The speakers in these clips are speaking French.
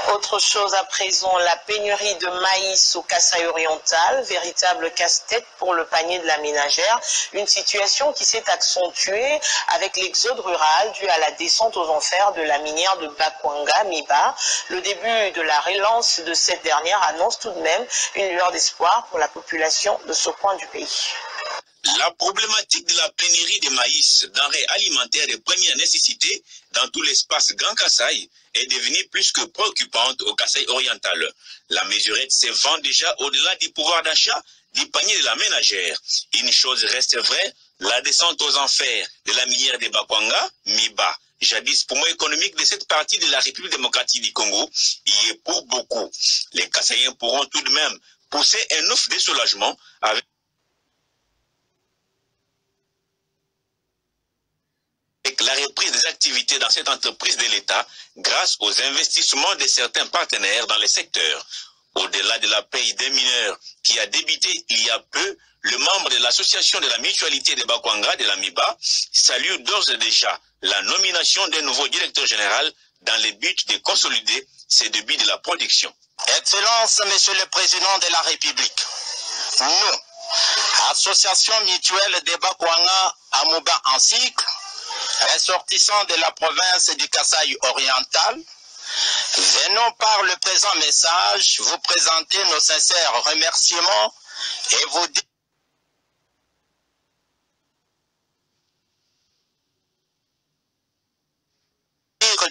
Autre chose à présent, la pénurie de maïs au Kasaï oriental, véritable casse-tête pour le panier de la ménagère. Une situation qui s'est accentuée avec l'exode rural dû à la descente aux enfers de la minière de Bakwanga, Miba. Le début de la relance de cette dernière annonce tout de même une lueur d'espoir pour la population de ce coin du pays. La problématique de la pénurie de maïs, denrées alimentaires de première nécessité dans tout l'espace Grand Kasaï est devenue plus que préoccupante au Kasaï oriental. La mesurette se vend déjà au-delà du pouvoir d'achat du panier de la ménagère. Une chose reste vraie, la descente aux enfers de la minière de Bakwanga, Miba, jadis poumon économique de cette partie de la République démocratique du Congo, y est pour beaucoup. Les Kasaïens pourront tout de même pousser un ouf de soulagement avec la reprise des activités dans cette entreprise de l'État grâce aux investissements de certains partenaires dans les secteurs. Au-delà de la paye des mineurs qui a débuté il y a peu, le membre de l'association de la mutualité de Bakwanga de la MIBA salue d'ores et déjà la nomination d'un nouveau directeur général dans le but de consolider ces débuts de la production. Excellence, Monsieur le Président de la République, nous, Association mutuelle de Bakwanga Amouba en cycle, ressortissants de la province du Kasaï oriental, venons par le présent message vous présenter nos sincères remerciements et vous dire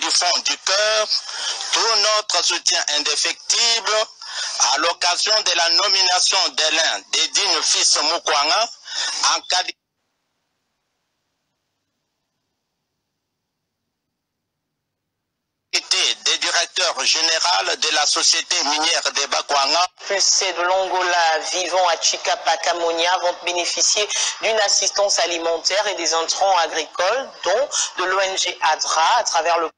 du fond du cœur tout notre soutien indéfectible à l'occasion de la nomination de l'un des dignes fils Mukwanga en qualité des directeurs généraux de la société minière de Bakwanga. Expulsés de l'Angola vivant à Chikapa Kamonia vont bénéficier d'une assistance alimentaire et des intrants agricoles, dont de l'ONG ADRA à travers le